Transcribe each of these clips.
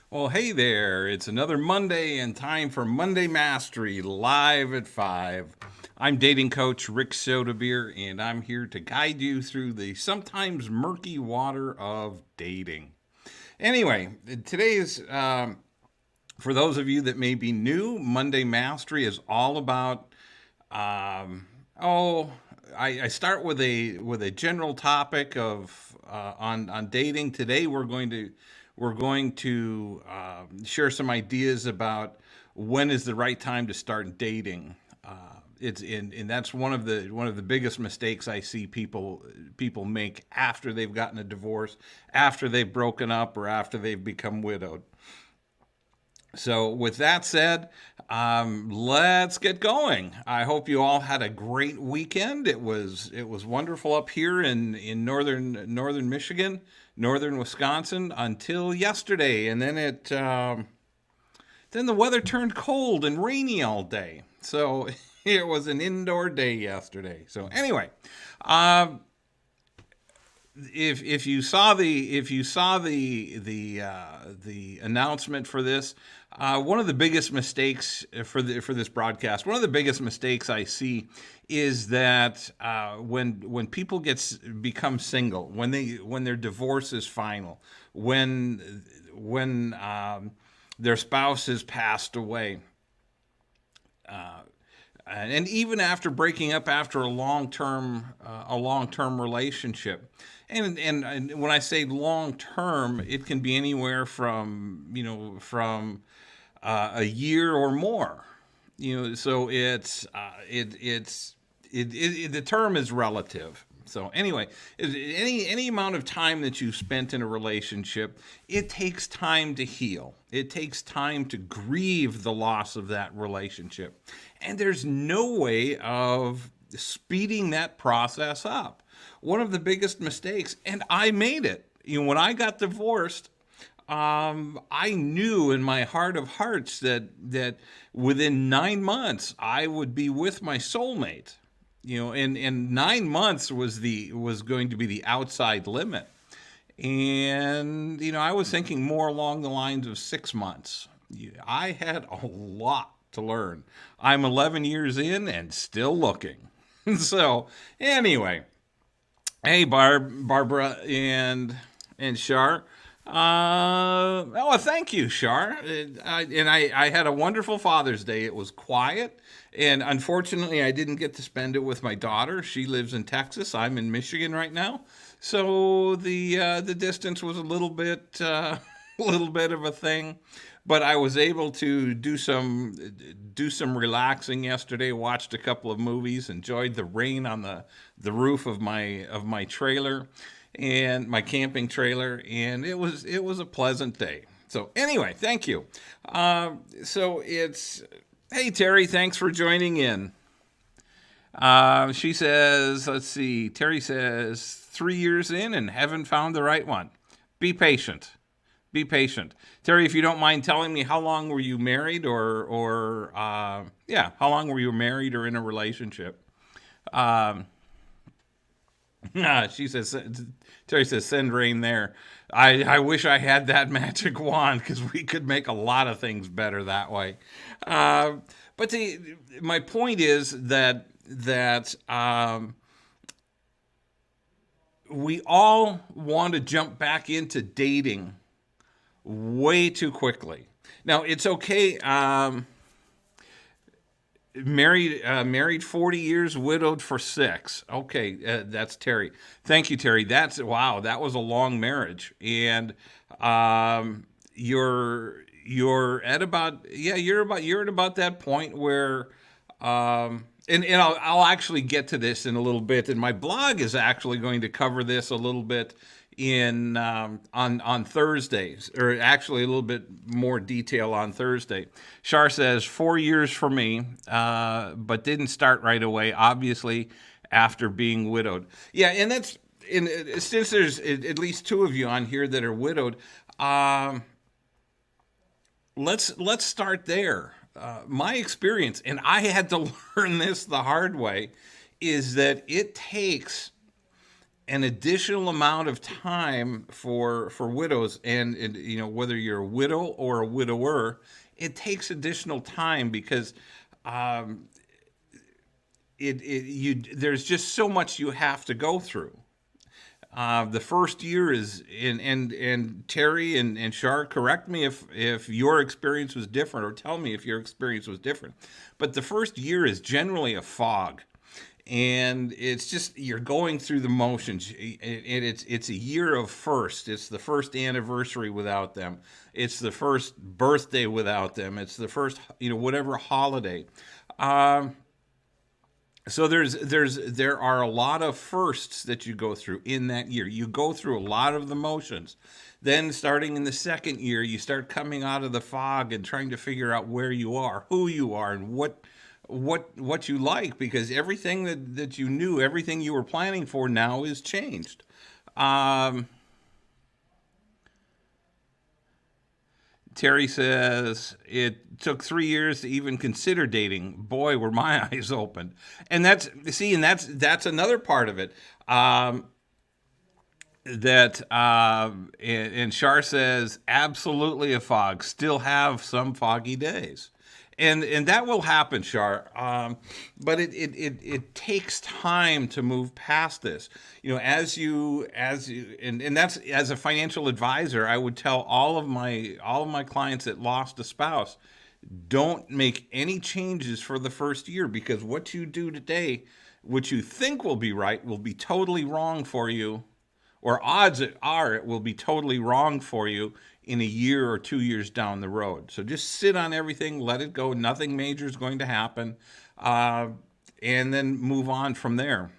Well, hey there. It's another Monday and time for Monday Mastery live at 5. I'm dating coach Rick Sodebeer, and I'm here to guide you through the sometimes murky water of dating. Anyway, today's, for those of you that may be new, Monday Mastery is all about, um, oh, I start with a general topic of on dating. Today we're going to share some ideas about when is the right time to start dating. And that's one of the biggest mistakes I see people make after they've gotten a divorce, after they've broken up, or after they've become widowed. So, with that said, let's get going. I hope you all had a great weekend. It was wonderful up here in northern Michigan, northern Wisconsin until yesterday, and then the weather turned cold and rainy all day. So it was an indoor day yesterday. So anyway, um, if you saw the announcement for this, one of the biggest mistakes for this broadcast, one of the biggest mistakes I see is that when people become single, when their divorce is final, when their spouse has passed away, and even after breaking up after a long term relationship, and when I say long term, it can be anywhere from a year or more. So the term is relative. So anyway, any amount of time that you've spent in a relationship, it takes time to heal. It takes time to grieve the loss of that relationship. And there's no way of speeding that process up. One of the biggest mistakes, and I made it. When I got divorced, I knew in my heart of hearts that within 9 months I would be with my soulmate. And 9 months was going to be the outside limit. And I was thinking more along the lines of 6 months. I had a lot to learn. I'm 11 years in and still looking. So anyway, hey Barbara and Shar. Thank you, Shar. And I had a wonderful Father's Day. It was quiet, and unfortunately, I didn't get to spend it with my daughter. She lives in Texas. I'm in Michigan right now, so the distance was a little bit a little bit of a thing. But I was able to do some relaxing yesterday. Watched a couple of movies. Enjoyed the rain on the roof of my trailer and my camping trailer, and it was a pleasant day. So anyway, thank you. So it's Hey Terry, thanks for joining in. She says, let's see. Terry says 3 years in and haven't found the right one. Be patient. Be patient, Terry. If you don't mind telling me, how long were you married, or yeah, how long were you married or in a relationship? Um, she says, Terry says, send rain there. I wish I had that magic wand because we could make a lot of things better that way. Uh, but my point is that we all want to jump back into dating way too quickly. Now it's okay. Married 40 years, widowed for 6. Okay, that's Terry. Thank you, Terry. That's wow. That was a long marriage, and you're at about, yeah, you're at about that point where and I'll actually get to this in a little bit, and my blog is actually going to cover this a little bit in on Thursdays, or actually a little bit more detail on Thursday. Shar says 4 years for me, but didn't start right away. Obviously, after being widowed. Yeah, and that's and since there's at least two of you on here that are widowed, um, let's start there. My experience, and I had to learn this the hard way, is that an additional amount of time for widows, and whether you're a widow or a widower, it takes additional time because um, there's just so much you have to go through. The first year is and Terry and Shar, correct me if your experience was different, or tell me if your experience was different. But the first year is generally a fog, and it's just you're going through the motions. It's a year of first. It's the first anniversary without them. It's the first birthday without them. It's the first whatever holiday. Um, so there are a lot of firsts that you go through in that year. You go through a lot of the motions. Then starting in the second year, you start coming out of the fog and trying to figure out where you are, who you are, and what you like, because everything that you knew, everything you were planning for now is changed. Um, Terry says it took 3 years to even consider dating. Boy, were my eyes opened. And that's another part of it. And Shar says absolutely a fog. Still have some foggy days, and that will happen, Shar. But it takes time to move past this. And that's, as a financial advisor, I would tell all of my clients that lost a spouse, don't make any changes for the first year, because what you do today, what you think will be right, will be totally wrong for you, or odds are it will be totally wrong for you in a year or 2 years down the road. So just sit on everything, let it go. Nothing major is going to happen, uh, and then move on from there.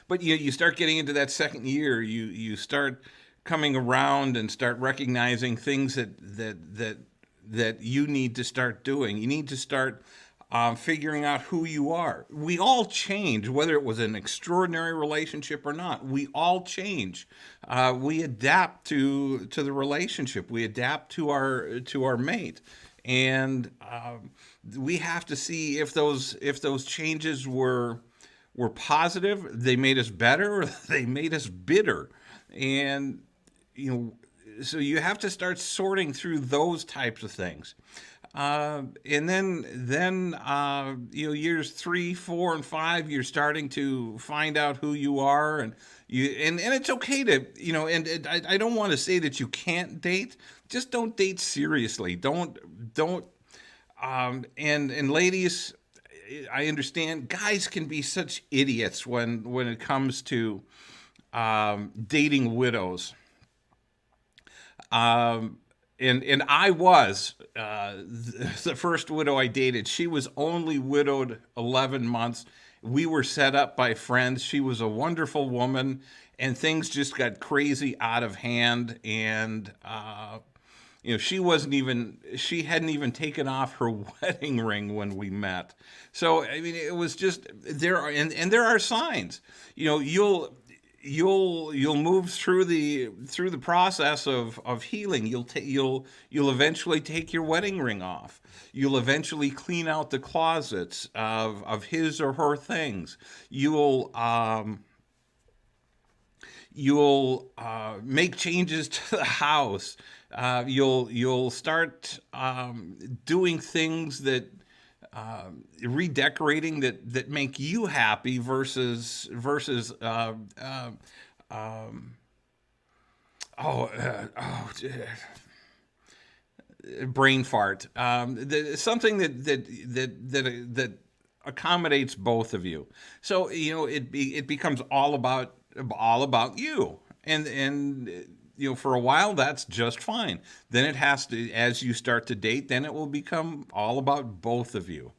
But you start getting into that second year, you start coming around and start recognizing things that you need to start doing. You need to start figuring out who you are. We all change, whether it was an extraordinary relationship or not. We all change. We adapt to the relationship. We adapt to our mate, and we have to see if those changes were positive. They made us better, or they made us bitter, and you know so you have to start sorting through those types of things. And then years 3, 4, and 5, you're starting to find out who you are, and it's okay to I don't want to say that you can't date. Just don't date seriously. Don't and ladies, I understand guys can be such idiots when it comes to dating widows. Um, and I was the first widow I dated. She was only widowed 11 months. We were set up by friends. She was a wonderful woman, and things just got crazy out of hand. And she hadn't even taken off her wedding ring when we met. So I mean, it was just and there are signs. You'll move through the process of healing. You'll eventually take your wedding ring off. You'll eventually clean out the closets of his or her things. You'll make changes to the house. You'll start doing things that redecorating that make you happy versus um, brain fart. Something that accommodates both of you. So it becomes all about you, and for a while that's just fine. Then it has to, as you start to date, then it will become all about both of you.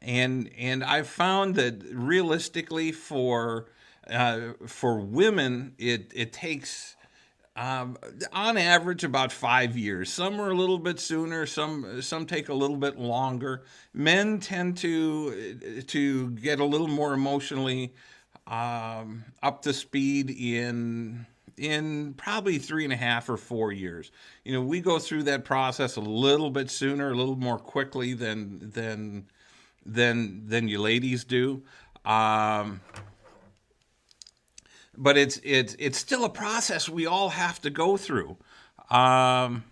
And I've found that realistically for women, it takes on average about 5 years. Some are a little bit sooner. Some take a little bit longer. Men tend to get a little more emotionally up to speed in probably 3.5 or 4 years. We go through that process a little bit sooner, a little more quickly than you ladies do. Um, but it's still a process we all have to go through. Um,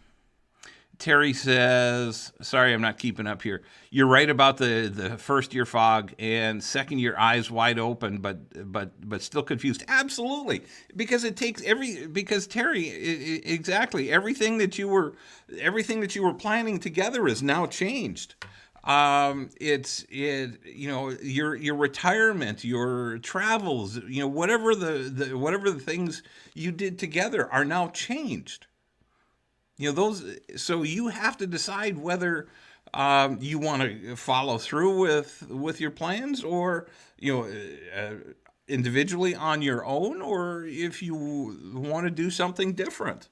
Terry says, "Sorry, I'm not keeping up here. You're right about the first year fog and second year eyes wide open, but still confused. Absolutely, because it takes because Terry, exactly everything that you were planning together is now changed. Your retirement, your travels, whatever whatever the things you did together are now changed. Those. So you have to decide whether you want to follow through with your plans, or individually on your own, or if you want to do something different.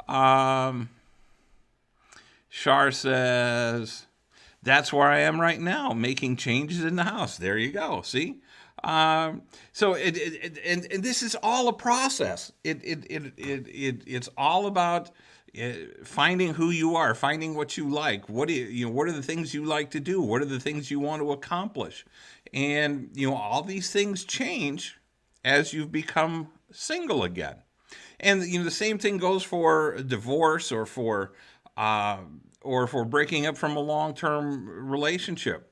Um, Shar says, that's where I am right now, making changes in the house. There you go. See? So and this is all a process. It's all about finding who you are, finding what you like. What are the things you like to do? What are the things you want to accomplish? And all these things change as you've become single again. And the same thing goes for divorce, uh, or for breaking up from a long-term relationship.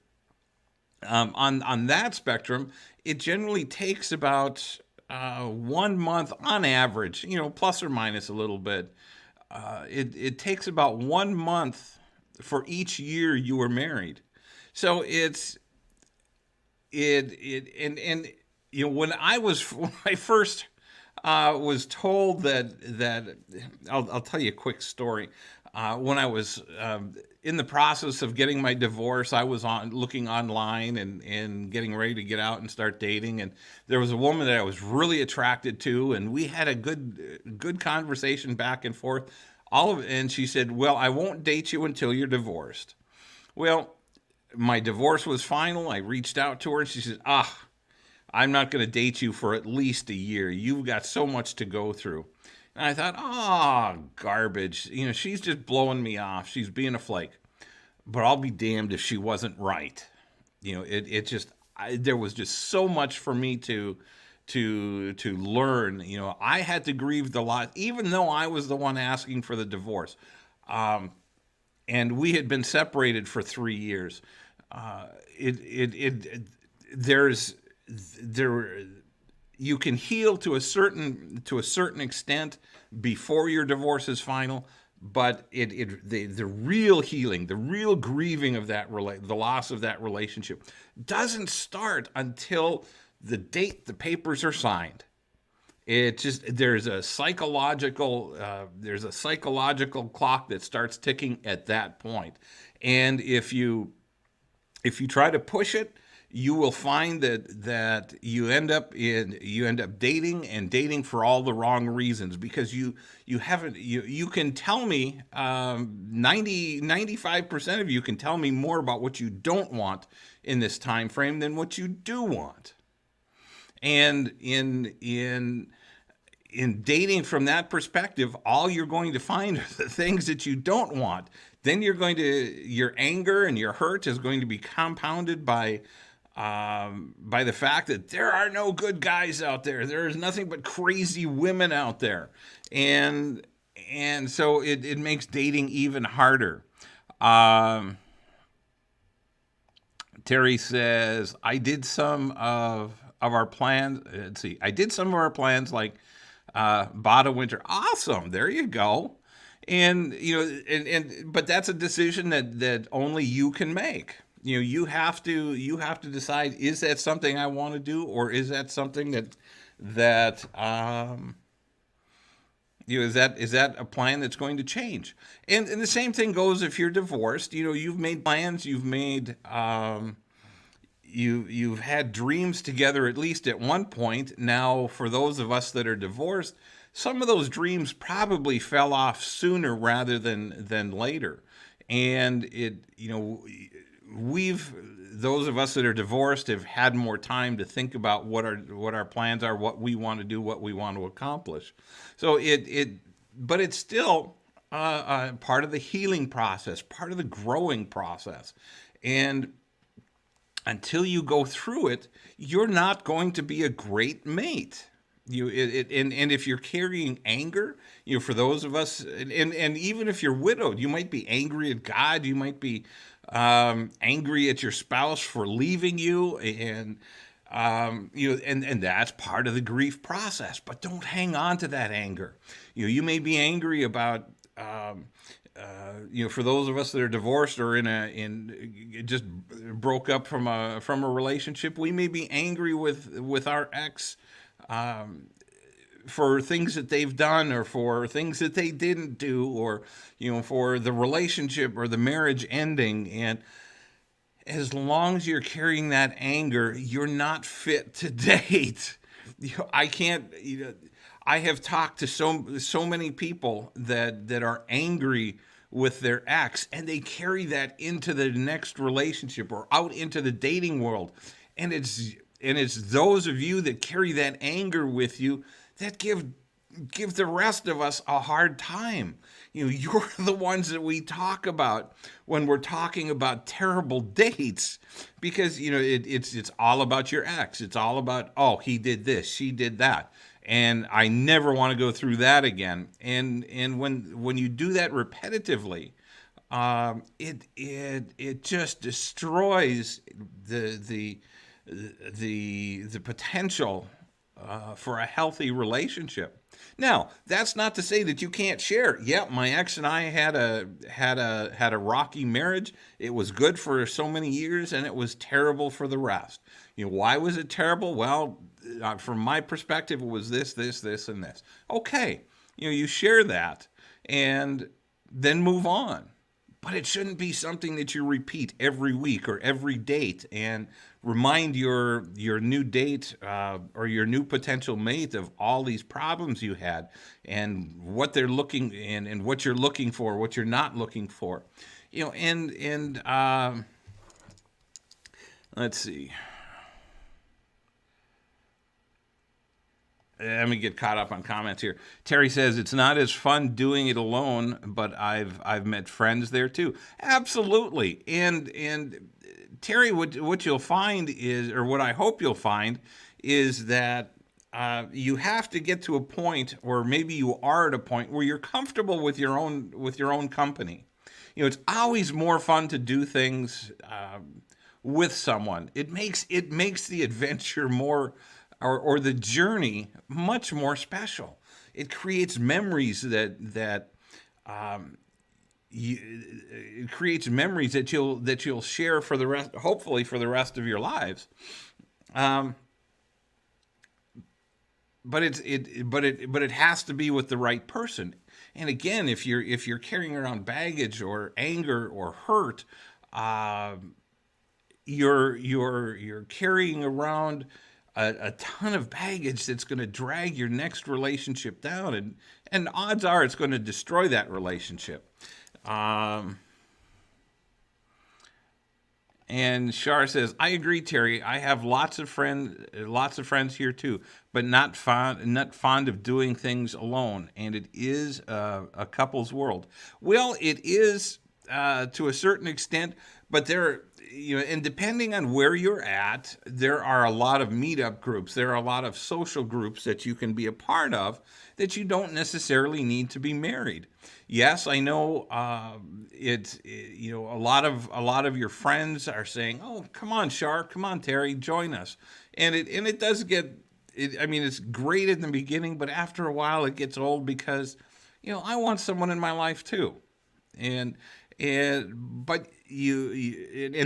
On that spectrum, it generally takes about 1 month on average, plus or minus a little bit. It takes about 1 month for each year you were married. So and when I first was told that I'll tell you a quick story. When I was in the process of getting my divorce, I was looking online and getting ready to get out and start dating, and there was a woman that I was really attracted to, and we had a good conversation back and forth. And she said, "Well, I won't date you until you're divorced." Well, my divorce was final. I reached out to her, and she said, I'm not going to date you for at least a year. You've got so much to go through." And I thought, garbage. She's just blowing me off. She's being a flake. But I'll be damned if she wasn't right. There was just so much for me to learn. I had to grieve the loss, even though I was the one asking for the divorce. And we had been separated for 3 years. Uh, it, it, it, there's, there, you can heal to a certain extent before your divorce is final, but the real healing, the real grieving of the loss of that relationship, doesn't start until the date the papers are signed. It just there's a psychological clock that starts ticking at that point, and if you try to push it, you will find that you end up dating for all the wrong reasons, because you can tell me 95% of you can tell me more about what you don't want in this time frame than what you do want. And in dating from that perspective, all you're going to find are the things that you don't want. Then your anger and your hurt is going to be compounded by the fact that there are no good guys out there. There is nothing but crazy women out there, and so it makes dating even harder. Um, Terry says, I did some of our plans. Let's see. I did some of our plans, like Bada Winter. Awesome. There you go. And but that's a decision that only you can make. You have to decide, is that something I want to do, or is that something that is that a plan that's going to change? And the same thing goes if you're divorced. You've made plans, you've had dreams together, at least at one point. Now, for those of us that are divorced, some of those dreams probably fell off sooner rather than later. And we've those of us that are divorced have had more time to think about what our plans are, what we want to do, what we want to accomplish. So but it's still part of the healing process, part of the growing process. And until you go through it, you're not going to be a great mate. And if you're carrying anger, for those of us, and even if you're widowed, you might be angry at God, you might be angry at your spouse for leaving you, and and that's part of the grief process. But don't hang on to that anger. You may be angry about. For those of us that are divorced or in just broke up from a relationship, we may be angry with our ex for things that they've done or for things that they didn't do, or for the relationship or the marriage ending. And as long as you're carrying that anger, you're not fit to date. I can't. I have talked to so many people that are angry with their ex, and they carry that into the next relationship or out into the dating world, and it's those of you that carry that anger with you that give the rest of us a hard time. You're the ones that we talk about when we're talking about terrible dates, because it's all about your ex. It's all about, oh, he did this, she did that, and I never want to go through that again. And when you do that repetitively, it just destroys the potential for a healthy relationship. Now, that's not to say that you can't share. Yeah, my ex and I had a rocky marriage. It was good for so many years, and it was terrible for the rest. Why was it terrible? Well, from my perspective, it was this, this, this, and this. Okay, you share that, and then move on. But it shouldn't be something that you repeat every week or every date and remind your new date or your new potential mate of all these problems you had and what they're looking and what you're looking for, what you're not looking for. Let's see. Let me get caught up on comments here. Terry says it's not as fun doing it alone, but I've met friends there too. Absolutely. And Terry, what you'll find is, or what I hope you'll find, is that you have to get to a point, or maybe you are at a point where you're comfortable with your own company. It's always more fun to do things with someone. It makes the adventure more. Or the journey much more special. It creates memories it creates memories that you'll share for the rest, hopefully for the rest of your lives. But it has to be with the right person. And again, if you're carrying around baggage or anger or hurt, you're carrying around a ton of baggage that's going to drag your next relationship down, and odds are it's going to destroy that relationship. And Shar says, I agree, Terry. I have lots of friends here too, but not fond of doing things alone. And it is a couple's world. Well, it is to a certain extent, but and depending on where you're at, there are a lot of meetup groups. There are a lot of social groups that you can be a part of that you don't necessarily need to be married. Yes, I know a lot of your friends are saying, "Oh, come on, Shar, come on, Terry, join us," and it does get. It's great in the beginning, but after a while, it gets old because, I want someone in my life too, and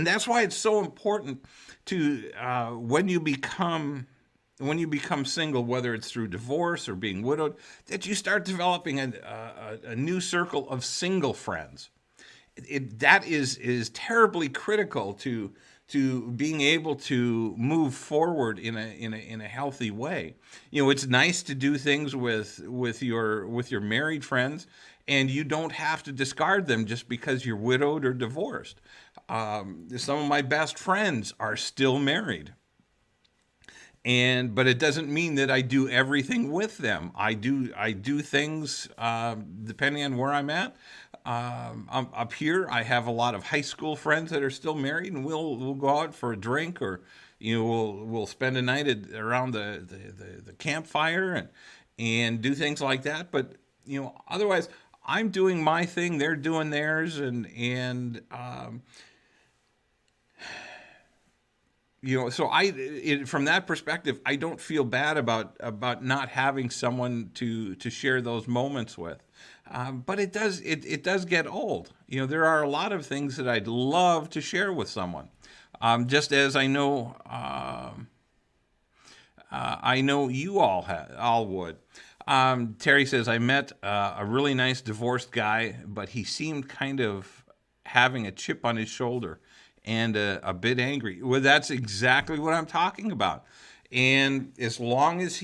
that's why it's so important to when you become single, whether it's through divorce or being widowed, that you start developing a new circle of single friends. That is terribly critical to being able to move forward in a healthy way. It's nice to do things with your married friends, and you don't have to discard them just because you're widowed or divorced. Some of my best friends are still married. But it doesn't mean that I do everything with them. I do things depending on where I'm at. Up here, I have a lot of high school friends that are still married, and we'll go out for a drink or we'll spend a night around the campfire and do things like that. But otherwise, I'm doing my thing, they're doing theirs, and so from that perspective, I don't feel bad about not having someone to share those moments with. But it does get old. There are a lot of things that I'd love to share with someone. Just as I know you all would. Terry says, I met a really nice divorced guy, but he seemed kind of having a chip on his shoulder and a bit angry. Well, that's exactly what I'm talking about. And as long as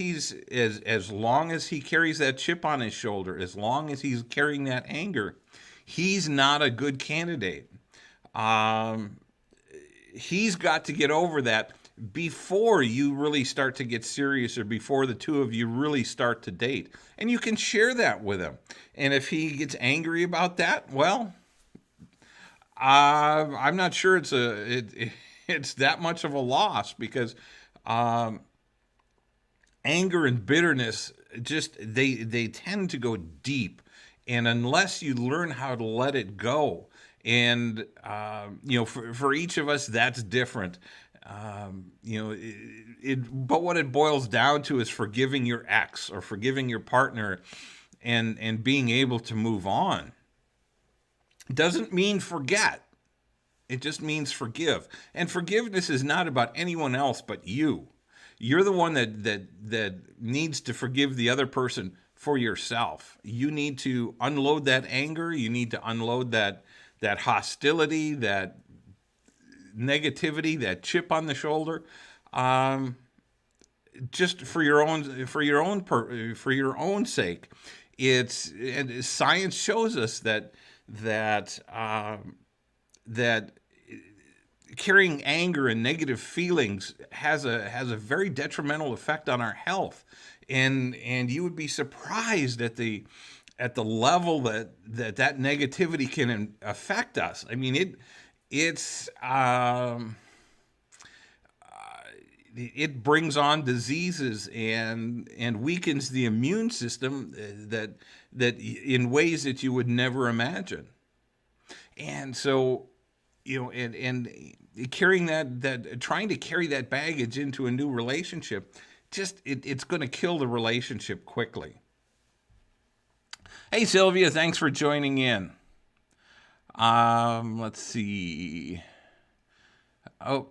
as long as he carries that chip on his shoulder, as long as he's carrying that anger, he's not a good candidate. Um, he's got to get over that before you really start to get serious, or before the two of you really start to date. And you can share that with him. And if he gets angry about that, well, I'm not sure it's that much of a loss, because um, anger and bitterness just they tend to go deep, and unless you learn how to let it go, and for each of us that's different. But what it boils down to is forgiving your ex or forgiving your partner, and being able to move on. Doesn't mean forget. It just means forgive. And forgiveness is not about anyone else but you. You're the one that needs to forgive the other person for yourself. You need to unload that anger. You need to unload that hostility, that negativity, that chip on the shoulder, just for your own sake. And science shows us that carrying anger and negative feelings has a very detrimental effect on our health, and you would be surprised at the level that negativity can affect us. I mean, it brings on diseases and weakens the immune system that in ways that you would never imagine. And so, and carrying that trying to carry that baggage into a new relationship, just it's going to kill the relationship quickly. Hey, Sylvia, thanks for joining in. Let's see. Oh,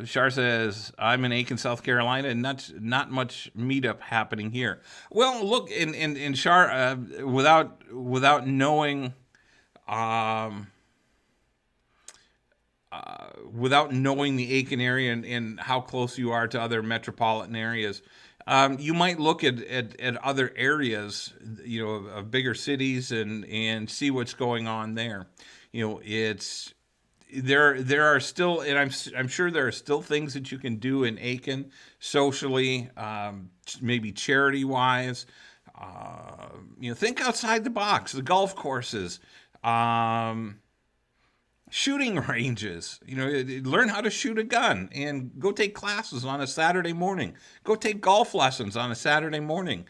Shar says, I'm in Aiken, South Carolina, and not much meetup happening here. Well, look, in Shar, without knowing, the Aiken area and how close you are to other metropolitan areas, you might look at other areas, of bigger cities, and see what's going on there. It's there are still, and I'm sure there are still things that you can do in Aiken socially, maybe charity wise. Think outside the box. The golf courses, shooting ranges. Learn how to shoot a gun and go take classes on a Saturday morning. Go take golf lessons on a Saturday morning.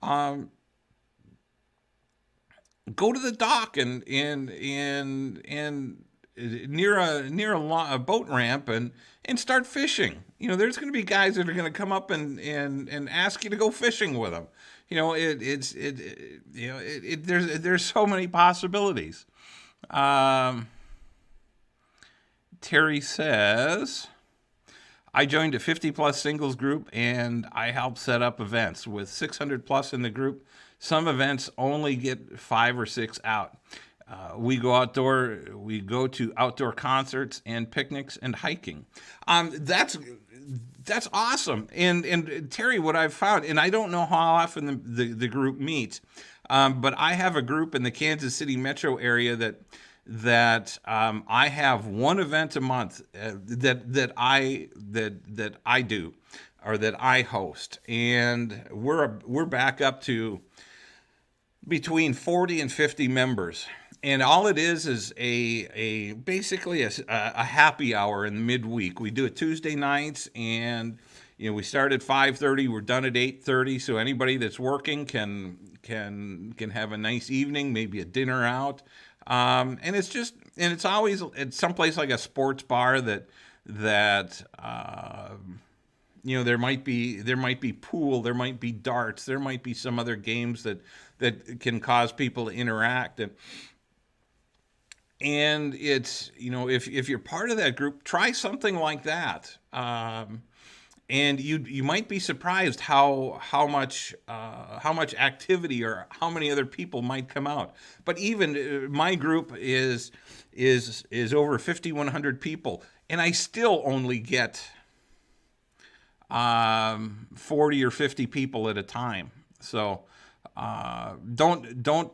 Go to the dock and near a boat ramp and start fishing. There's going to be guys that are going to come up and ask you to go fishing with them. There's so many possibilities. Terry says, I joined a 50 plus singles group and I helped set up events with 600 plus in the group. Some events only get 5 or 6 out. We go to outdoor concerts and picnics and hiking. That's awesome. And Terry, what I've found, and I don't know how often the group meets, but I have a group in the Kansas City metro area that I have one event a month that I do, or that I host, and we're back up to between 40 and 50 members. and all it is a basically a happy hour in the midweek. We do it Tuesday nights, and we start at 5:30. We're done at 8:30. So anybody that's working can have a nice evening, maybe a dinner out. And it's always it's someplace like a sports bar that there might be pool, there might be darts, there might be some other games that can cause people to interact. And it's if you're part of that group, try something like that. And you might be surprised how much activity or how many other people might come out. But even my group is over 5,100 people, and I still only get 40 or 50 people at a time. So don't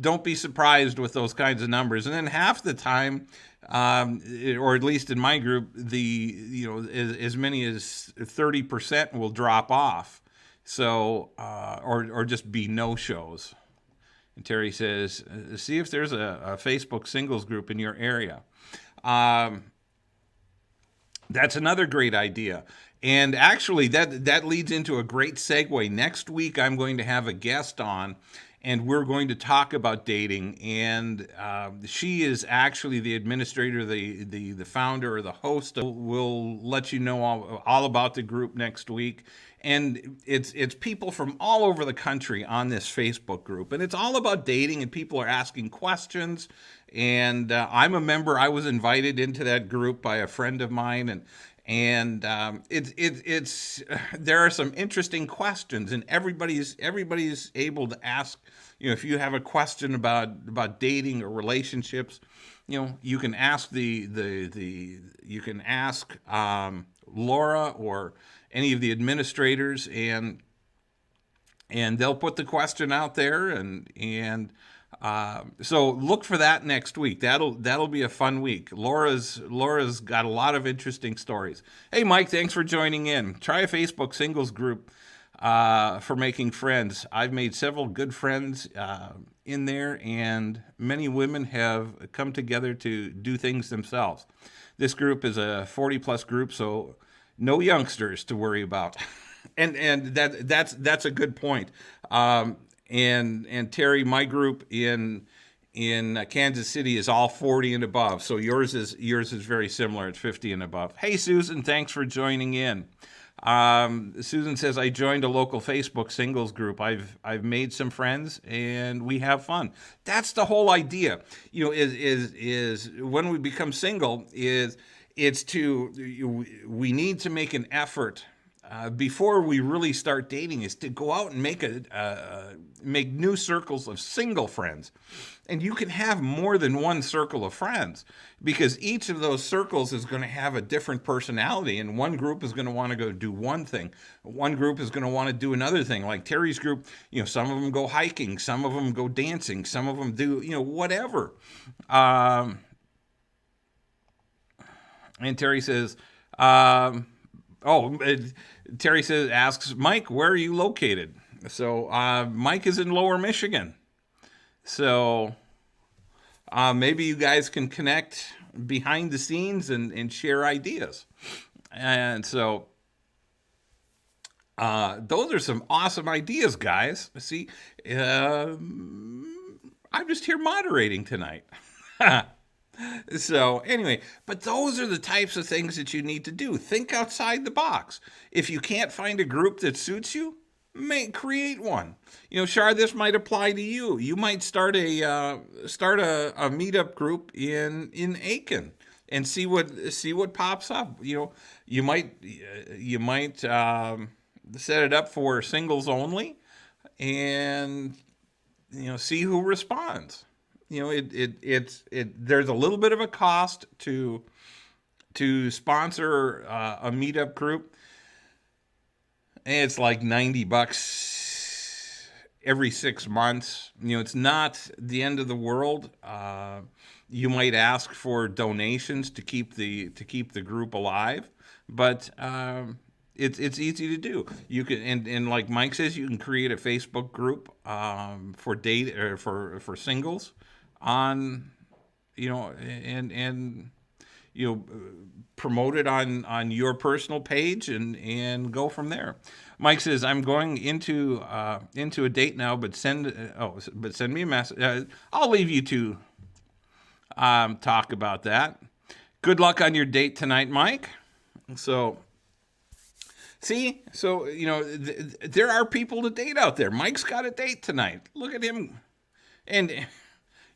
don't be surprised with those kinds of numbers. And then half the time, or at least in my group, as many as 30% will drop off. So or just be no shows. And Terry says, see if there's a Facebook singles group in your area. That's another great idea. And actually, that leads into a great segue. Next week, I'm going to have a guest on, and we're going to talk about dating. And she is actually the administrator, the founder, or the host. We'll let you know all about the group next week. And it's people from all over the country on this Facebook group. And it's all about dating, and people are asking questions. And I'm a member. I was invited into that group by a friend of mine, and it's there are some interesting questions, and everybody's able to ask. If you have a question about dating or relationships, you can ask you can ask Laura or any of the administrators, and they'll put the question out there, and so look for that next week. That'll be a fun week. Laura's got a lot of interesting stories. Hey, Mike, thanks for joining in. Try a Facebook singles group for making friends. I've made several good friends in there, and many women have come together to do things themselves. This group is a 40-plus group, so no youngsters to worry about. and that's a good point. And Terry, my group in Kansas City is all 40 and above. So yours is very similar. It's 50 and above. Hey, Susan, thanks for joining in. Susan says, I joined a local Facebook singles group. I've made some friends, and we have fun. That's the whole idea. Is when we become single, we need to make an effort before we really start dating, is to go out and make new circles of single friends. And you can have more than one circle of friends, because each of those circles is going to have a different personality, and one group is going to want to go do one thing. One group is going to want to do another thing. Like Terry's group, some of them go hiking, some of them go dancing, some of them do, whatever. And Terry says, Terry asks, Mike, where are you located? So Mike is in Lower Michigan. So maybe you guys can connect behind the scenes and share ideas. And so those are some awesome ideas, guys. See, I'm just here moderating tonight. So anyway, but those are the types of things that you need to do. Think outside the box. If you can't find a group that suits you, create one. Shar, this might apply to you. You might start a meetup group in Aiken and see what pops up. You might set it up for singles only, and see who responds. There's a little bit of a cost to sponsor a meetup group. And it's like $90 every 6 months. It's not the end of the world. You might ask for donations to keep the group alive, but it's easy to do. You can, and like Mike says, you can create a Facebook group for date or for singles on, and promote it on your personal page and go from there. Mike says, I'm going into a date now, but send me a message. I'll leave you to talk about that. Good luck on your date tonight, Mike. So see, so there are people to date out there. Mike's got a date tonight. Look at him, and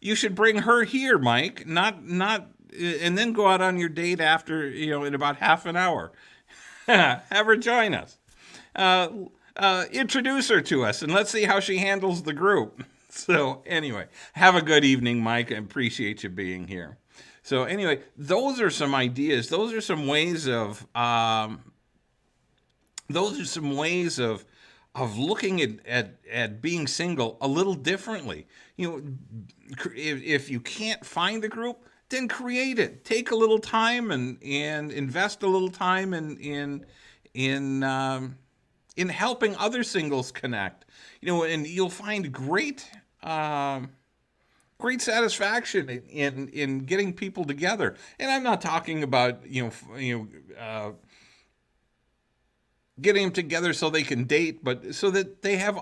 you should bring her here, Mike. Not, and then go out on your date after, in about half an hour. Have her join us. Introduce her to us, and let's see how she handles the group. So anyway, have a good evening, Mike. I appreciate you being here. So anyway, those are some ideas. Those are some ways of looking at being single a little differently. If you can't find a group, then create it. Take a little time and invest a little time in helping other singles connect. And you'll find great satisfaction in getting people together. And I'm not talking about getting them together so they can date, but so that they have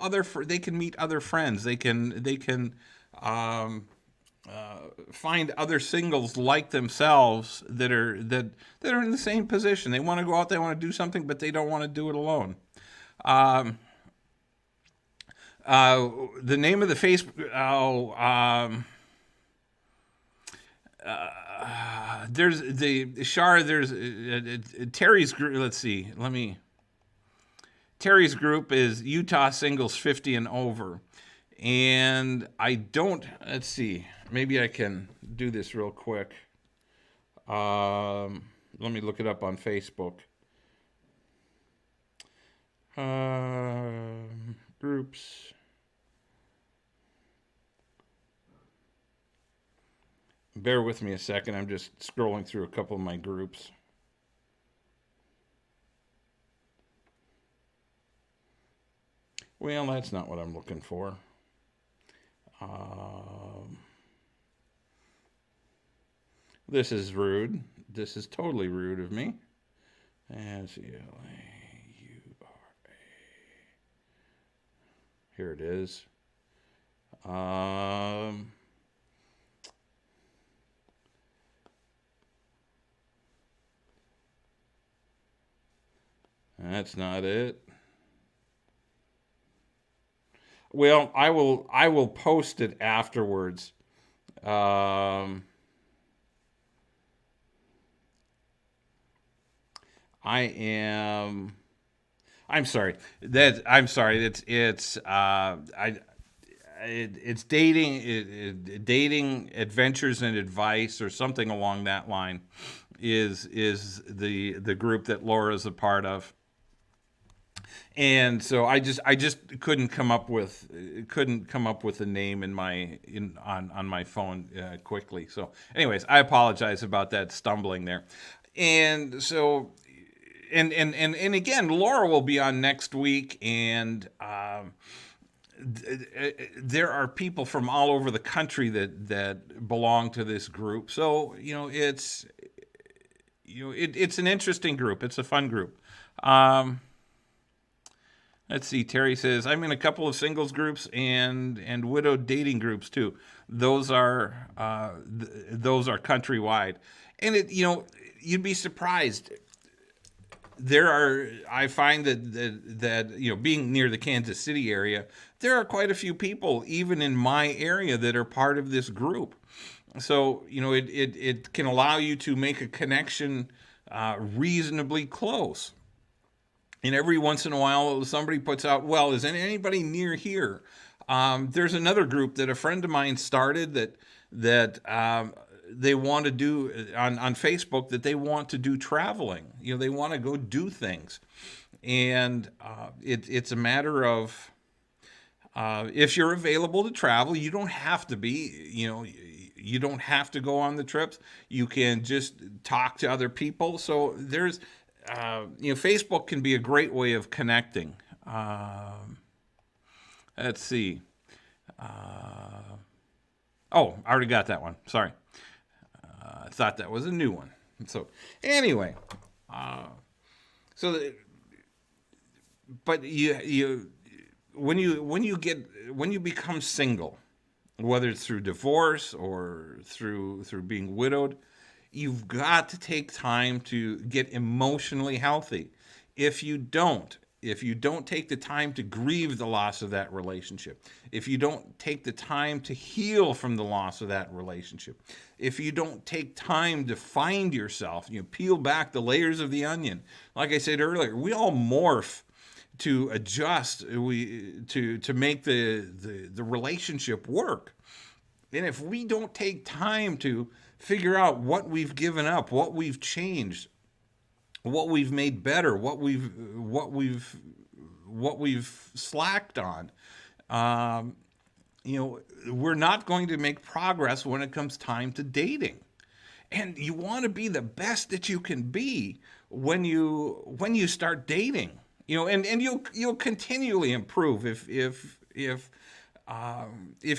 they can meet other friends. They can find other singles like themselves that are in the same position. They want to go out, they want to do something, but they don't want to do it alone. The name of the Facebook. There's Terry's group. Let's see. Terry's group is Utah Singles 50 and Over. And let's see, maybe I can do this real quick. Let me look it up on Facebook. Groups. Bear with me a second. I'm just scrolling through a couple of my groups. Well, that's not what I'm looking for. This is rude. This is totally rude of me. S-E-L-A-U-R-A. Here it is. That's not it. Well, I will post it afterwards. I'm sorry. It's dating adventures and advice or something along that line is the group that Laura's a part of. And so I just couldn't come up with a name on my phone quickly. So anyways, I apologize about that stumbling there. And so and again, Laura will be on next week, and there are people from all over the country that belong to this group. So it's an interesting group. It's a fun group. Let's see. Terry says, I'm in a couple of singles groups and widowed dating groups too. Those are countrywide, and you'd be surprised. I find that being near the Kansas City area, there are quite a few people even in my area that are part of this group. So it can allow you to make a connection reasonably close. And every once in a while, somebody puts out, well, is anybody near here? There's another group that a friend of mine started that they want to do on Facebook, that they want to do traveling. They want to go do things. And it's a matter of if you're available to travel, you don't have to be, you don't have to go on the trips. You can just talk to other people. So there's Facebook can be a great way of connecting. Let's see. Oh, I already got that one. Sorry. I thought that was a new one. So anyway, so the, but you when you become single, whether it's through divorce or through being widowed, you've got to take time to get emotionally healthy. If you don't take the time to grieve the loss of that relationship, if you don't take the time to heal from the loss of that relationship, if you don't take time to find yourself, peel back the layers of the onion. Like I said earlier, we all morph to adjust, to make the relationship work. And if we don't take time to figure out what we've given up, what we've changed, what we've made better, what we've slacked on, we're not going to make progress when it comes time to dating. And you want to be the best that you can be when you start dating. And you'll continually improve if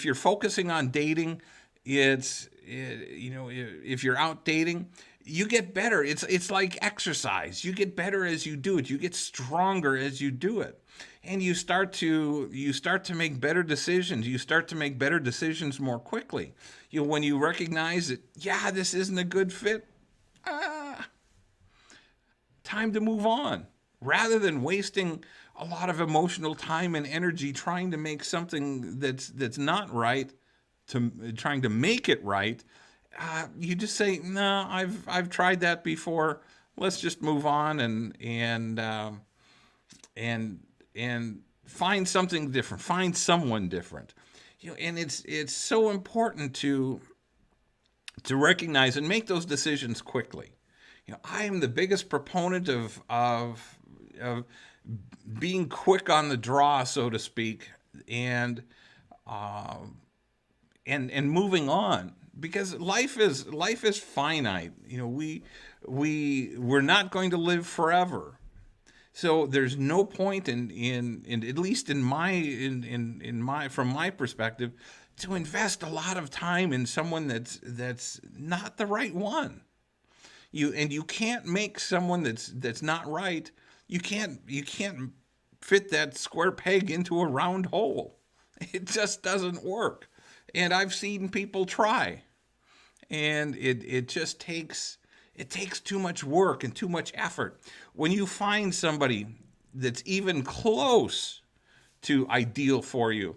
you're focusing on dating. If you're out dating, you get better. It's like exercise. You get better as you do it. You get stronger as you do it. And you start to make better decisions. You start to make better decisions more quickly. When you recognize that, yeah, this isn't a good fit, time to move on. Rather than wasting a lot of emotional time and energy trying to make something that's not right, to trying to make it right, you just say, no, I've tried that before. Let's just move on and find something different, find someone different. And it's so important to recognize and make those decisions quickly. I am the biggest proponent of being quick on the draw, so to speak, and moving on, because life is finite. We're not going to live forever. So there's no point in at least in my from my perspective, to invest a lot of time in someone that's not the right one. You can't make someone that's not right. You can't fit that square peg into a round hole. It just doesn't work. And I've seen people try, and it just takes too much work and too much effort. When you find somebody that's even close to ideal for you,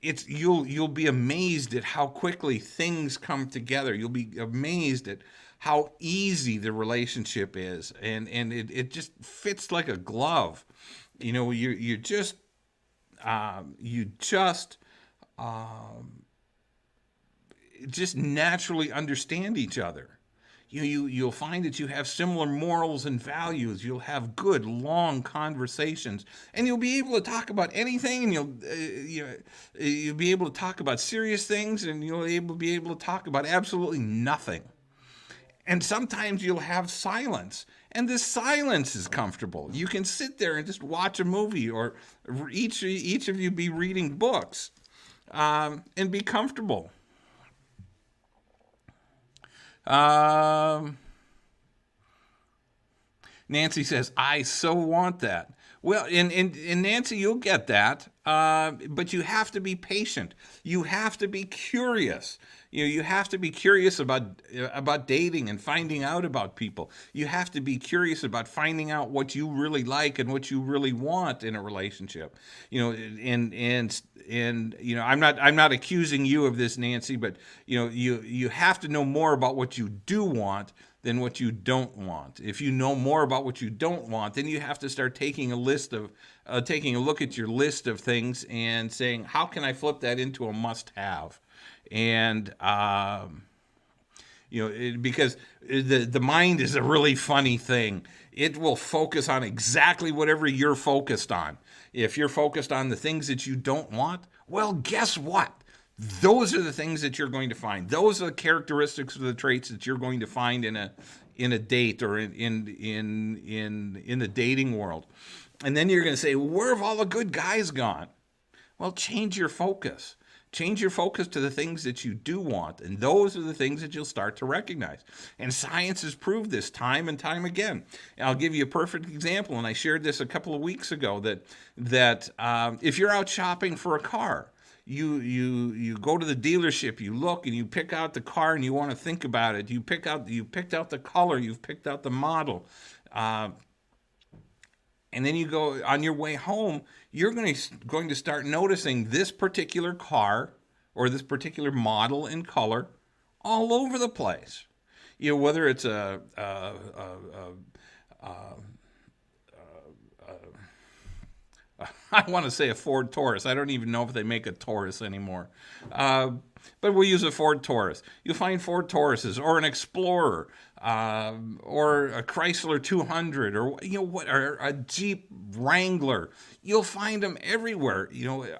you'll be amazed at how quickly things come together. You'll be amazed at how easy the relationship is, and it just fits like a glove. You just naturally understand each other. You'll find that you have similar morals and values. You'll have good, long conversations, and you'll be able to talk about anything. And you'll be able to talk about serious things, and you'll be able to talk about absolutely nothing. And sometimes you'll have silence, and this silence is comfortable. You can sit there and just watch a movie, or each of you be reading books, and be comfortable. Nancy says, I so want that. Well, in Nancy, you'll get that, but you have to be patient. You have to be curious. You have to be curious about dating and finding out about people. You have to be curious about finding out what you really like and what you really want in a relationship. And I'm not accusing you of this, Nancy, but you have to know more about what you do want than what you don't want. If you know more about what you don't want, then you have to start taking a look at your list of things and saying, how can I flip that into a must-have? And because the mind is a really funny thing. It will focus on exactly whatever you're focused on. If you're focused on the things that you don't want, well, guess what? Those are the things that you're going to find. Those are the characteristics of the traits that you're going to find in a date or in the dating world. And then you're going to say, where have all the good guys gone? Well, change your focus. Change your focus to the things that you do want, and those are the things that you'll start to recognize. And science has proved this time and time again. And I'll give you a perfect example, and I shared this a couple of weeks ago, that if you're out shopping for a car, you go to the dealership, you look and you pick out the car and you want to think about it. You picked out the color, you've picked out the model. And then you go on your way home, you're going to start noticing this particular car or this particular model and color all over the place. You know, whether it's I want to say a Ford Taurus. I don't even know if they make a Taurus anymore. But we'll use a Ford Taurus. You'll find Ford Tauruses or an Explorer or a Chrysler 200 or or a Jeep Wrangler. You'll find them everywhere.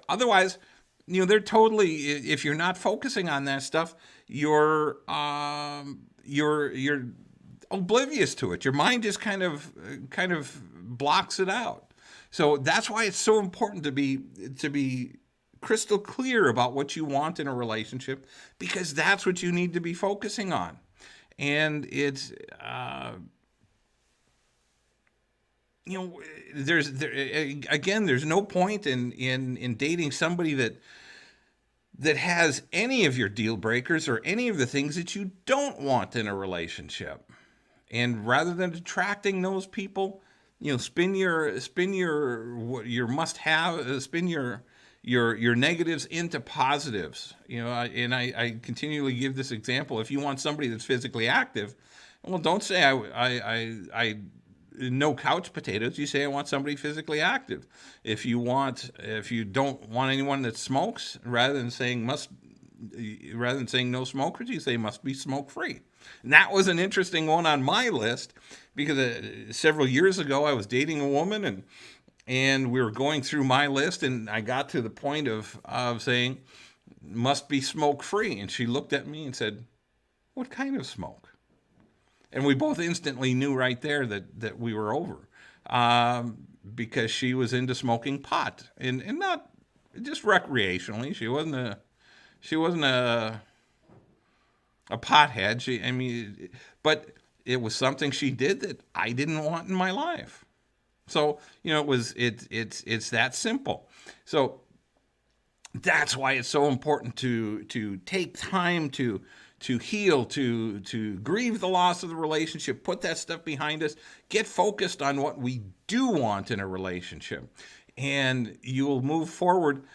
Otherwise, they're totally. If you're not focusing on that stuff, you're oblivious to it. Your mind just kind of blocks it out. So that's why it's so important to be crystal clear about what you want in a relationship, because that's what you need to be focusing on. And it's there's no point in dating somebody that has any of your deal breakers or any of the things that you don't want in a relationship. And rather than attracting those people, spin your must have, spin your negatives into positives. And I continually give this example. If you want somebody that's physically active, well, don't say I no couch potatoes. You say I want somebody physically active. If you don't want anyone that smokes, rather than saying no smokers, you say must be smoke free. And that was an interesting one on my list, because several years ago I was dating a woman and we were going through my list, and I got to the point of saying must be smoke free, and she looked at me and said, "What kind of smoke?" And we both instantly knew right there that we were over, because she was into smoking pot, and not just recreationally. She wasn't a pothead. But it was something she did that I didn't want in my life. So it's that simple. So that's why it's so important to take time to heal, to grieve the loss of the relationship, put that stuff behind us, get focused on what we do want in a relationship, and you will move forward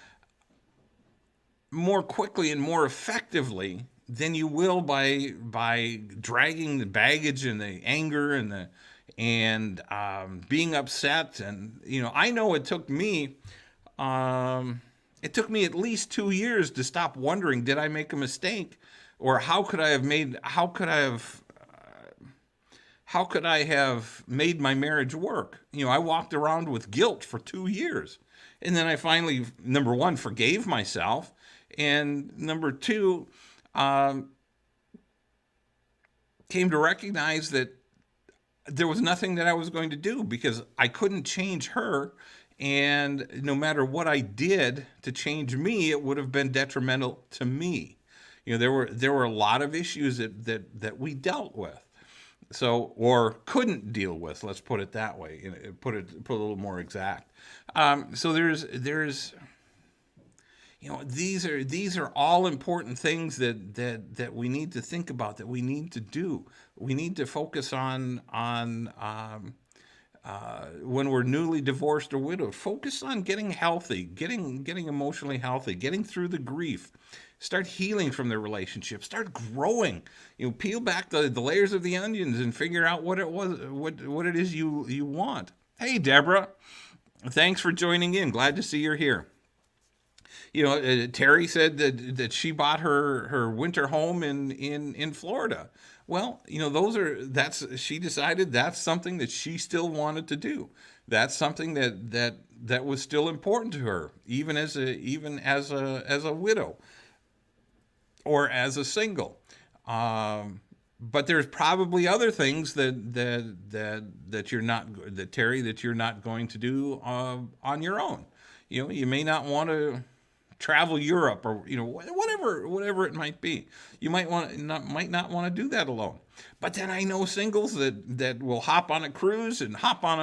more quickly and more effectively than you will by dragging the baggage and the anger and being upset. And I know it took me at least 2 years to stop wondering, did I make a mistake, or how could I have made my marriage work? I walked around with guilt for 2 years, and then I finally, number one, forgave myself, and number two, came to recognize that there was nothing that I was going to do, because I couldn't change her, and no matter what I did to change me, it would have been detrimental to me. There were a lot of issues that we dealt with, or couldn't deal with. Let's put it that way. Put a little more exact. So there's these are all important things that we need to think about, that we need to do. We need to focus on when we're newly divorced or widowed. Focus on getting healthy, getting emotionally healthy, getting through the grief. Start healing from the relationship. Start growing. Peel back the layers of the onions and figure out what it is you want. Hey, Deborah, thanks for joining in. Glad to see you're here. Terry said that she bought her winter home in Florida. Well, she decided that's something that she still wanted to do. That's something that was still important to her, even as a widow. or as a single. But there's probably other things that you're not, that Terry, that you're not going to do on your own. You may not want to travel Europe, or whatever it might be. You might not want to do that alone. But then I know singles that will hop on a cruise and hop on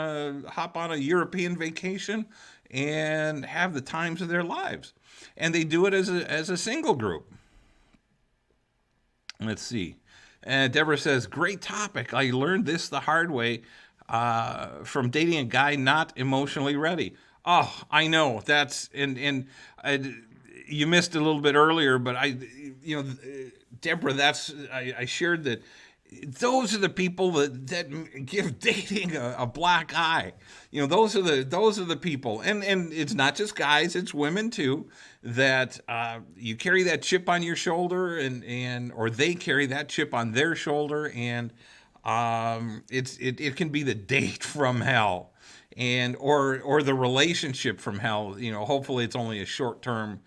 a European vacation and have the times of their lives, and they do it as a single group. Let's see. Deborah says, great topic. I learned this the hard way from dating a guy not emotionally ready. Oh, I know. And you missed a little bit earlier, but Deborah, I shared that those are the people that give dating a black eye. Those are the people, and it's not just guys, it's women too, that you carry that chip on your shoulder, and or they carry that chip on their shoulder, and it can be the date from hell, and or the relationship from hell. Hopefully it's only a short term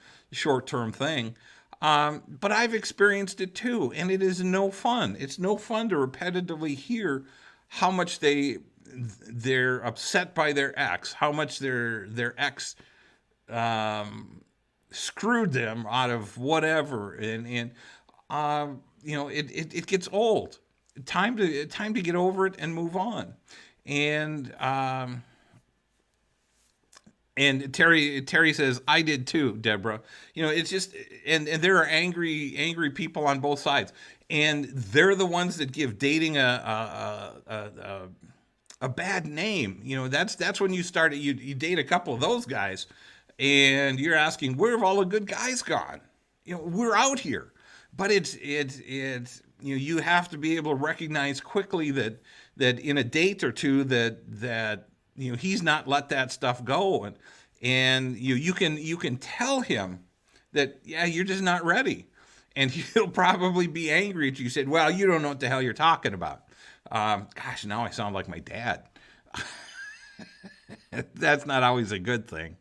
thing. But I've experienced it too, and it is no fun. It's no fun to repetitively hear how much they're upset by their ex, how much their ex screwed them out of whatever, and it gets old. Time to get over it and move on, and. And Terry says, I did too, Deborah. It's just, and there are angry people on both sides, and they're the ones that give dating a bad name. That's when you start, you date a couple of those guys, and you're asking, where have all the good guys gone? We're out here, but it's you have to be able to recognize quickly that in a date or two that he's not let that stuff go, and you can tell him that, yeah, you're just not ready, and he'll probably be angry at you. Said, well, you don't know what the hell you're talking about. Gosh, now I sound like my dad. That's not always a good thing.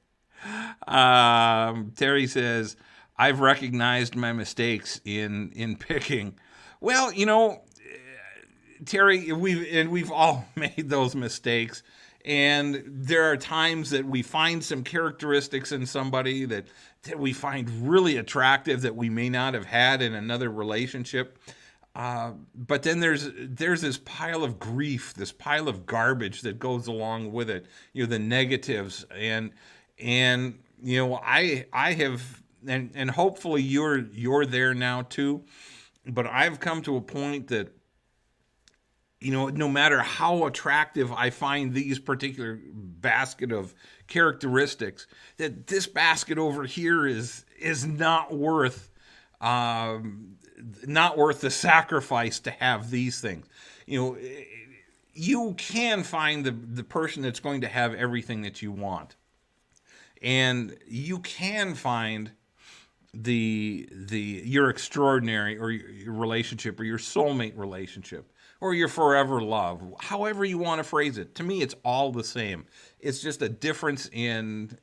Terry says, I've recognized my mistakes in picking. Well, Terry, we've all made those mistakes. And there are times that we find some characteristics in somebody that we find really attractive that we may not have had in another relationship. But then there's this pile of grief, this pile of garbage that goes along with it. The negatives, and I have, and hopefully you're there now too. But I've come to a point that, no matter how attractive I find these particular basket of characteristics, that this basket over here is not worth the sacrifice to have these things. You can find the person that's going to have everything that you want, and you can find your extraordinary, or your relationship, or your soulmate relationship, or your forever love, however you want to phrase it. To me, it's all the same. It's just a difference in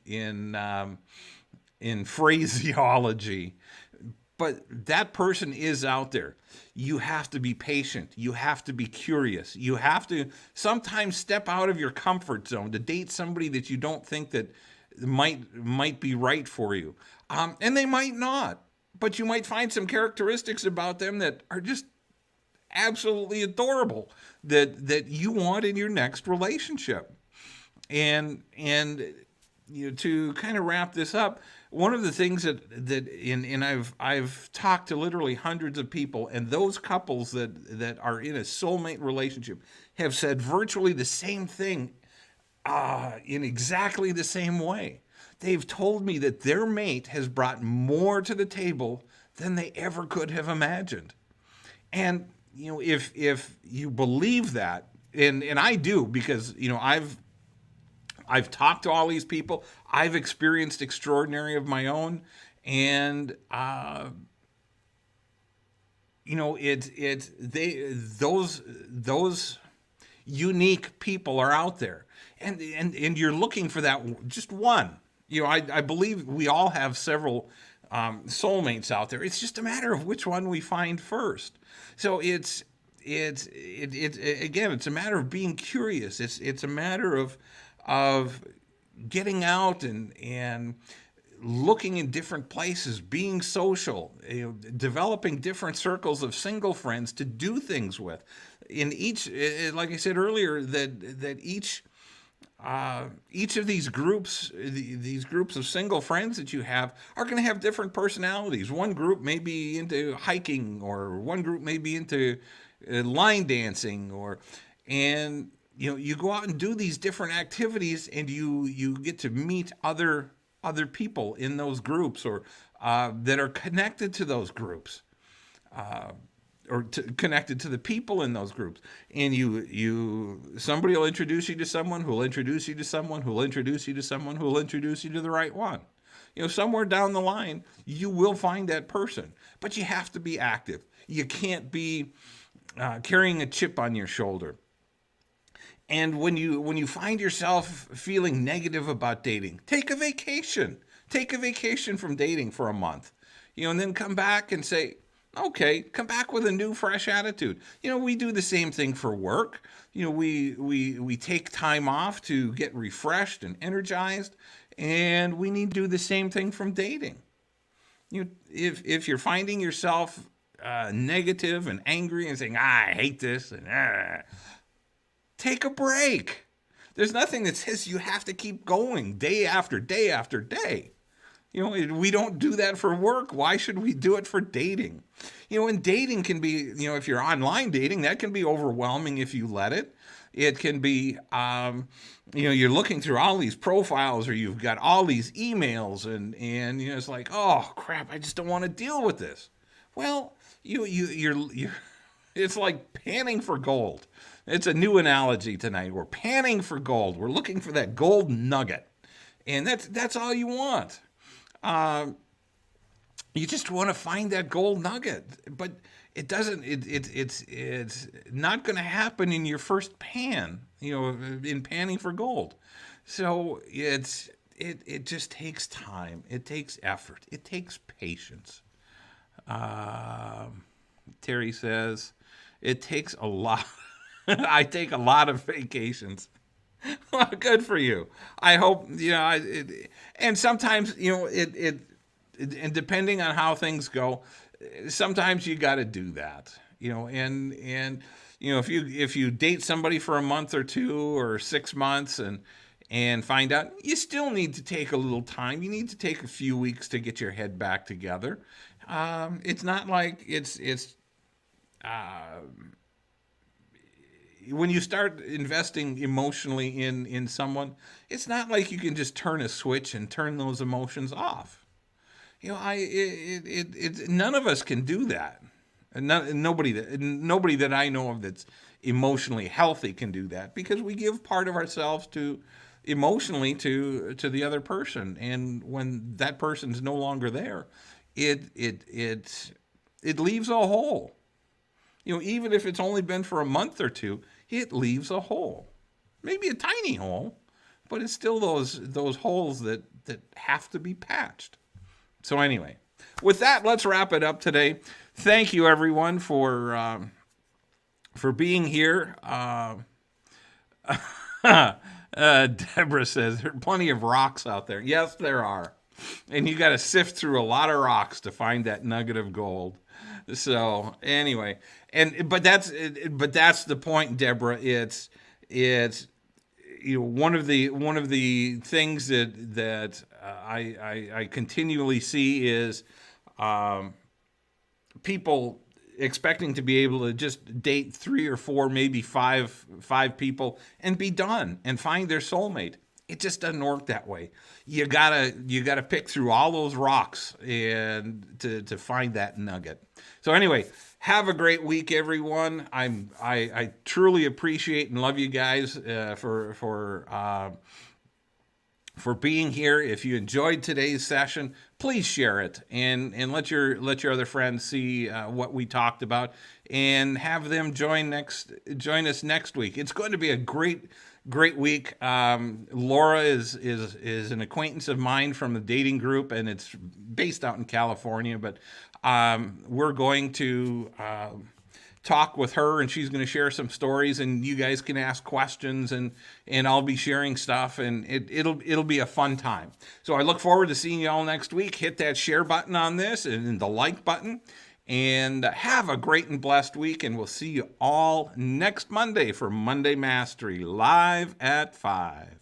phraseology. But that person is out there. You have to be patient. You have to be curious. You have to sometimes step out of your comfort zone to date somebody that you don't think that might be right for you. And they might not. But you might find some characteristics about them that are just absolutely adorable, that you want in your next relationship. And to kind of wrap this up, one of the things that I've talked to literally hundreds of people, and those couples that are in a soulmate relationship have said virtually the same thing in exactly the same way. They've told me that their mate has brought more to the table than they ever could have imagined. And if you believe that, and I do, because I've talked to all these people, I've experienced extraordinary of my own, and those unique people are out there, and you're looking for that just one. I believe we all have several soulmates out there. It's just a matter of which one we find first. So it's again, it's a matter of being curious. It's a matter of getting out and looking in different places, being social, developing different circles of single friends to do things with. In each, like I said earlier, that each of these groups of single friends that you have are going to have different personalities. One group may be into hiking, or one group may be into line dancing, and you go out and do these different activities, and you get to meet other people in those groups, or that are connected to those groups, connected to the people in those groups. And somebody will introduce you to someone who'll introduce you to someone who'll introduce you to someone who'll introduce you to the right one. Somewhere down the line, you will find that person, but you have to be active. You can't be carrying a chip on your shoulder. And when you find yourself feeling negative about dating, take a vacation. Take a vacation from dating for a month, and then come back and say, okay, come back with a new, fresh attitude. We do the same thing for work. We take time off to get refreshed and energized, and we need to do the same thing from dating. If you're finding yourself negative and angry and saying, I hate this, and take a break. There's nothing that says you have to keep going day after day after day. We don't do that for work. Why should we do it for dating? And dating can be, if you're online dating, that can be overwhelming if you let it. It can be, you're looking through all these profiles, or you've got all these emails, and it's like, oh crap, I just don't want to deal with this. Well, you're it's like panning for gold. It's a new analogy tonight. We're panning for gold. We're looking for that gold nugget, and that's all you want. You just want to find that gold nugget, but it doesn't. It's not going to happen in your first pan. In panning for gold. So it just takes time. It takes effort. It takes patience. Terry says it takes a lot. I take a lot of vacations. Well, good for you. I hope, and sometimes, and depending on how things go, sometimes you got to do that, and if you date somebody for a month or 2 or 6 months and find out, you still need to take a little time. You need to take a few weeks to get your head back together. It's not like it's when you start investing emotionally in someone, it's not like you can just turn a switch and turn those emotions off. None of us can do that. Nobody that I know of that's emotionally healthy can do that, because we give part of ourselves emotionally to the other person, and when that person's no longer there, it leaves a hole. Even if it's only been for a month or 2, it leaves a hole. Maybe a tiny hole, but it's still those holes that have to be patched. So anyway, with that, let's wrap it up today. Thank you, everyone, for being here. Deborah says there are plenty of rocks out there. Yes, there are. And you got to sift through a lot of rocks to find that nugget of gold. So anyway, but that's the point, Deborah. It's one of the things that I continually see is people expecting to be able to just date 3 or 4, maybe five people and be done and find their soulmate. It just doesn't work that way. You gotta pick through all those rocks and to find that nugget. So anyway, have a great week, everyone. I truly appreciate and love you guys for being here. If you enjoyed today's session, please share it and let your other friends see what we talked about, and have them join us next week. It's going to be a great great week. Laura is an acquaintance of mine from the dating group, and it's based out in California. But we're going to talk with her, and she's going to share some stories, and you guys can ask questions, and I'll be sharing stuff, and it'll be a fun time. So I look forward to seeing you all next week. Hit that share button on this and the like button, and have a great and blessed week, and we'll see you all next Monday for Monday Mastery live at 5.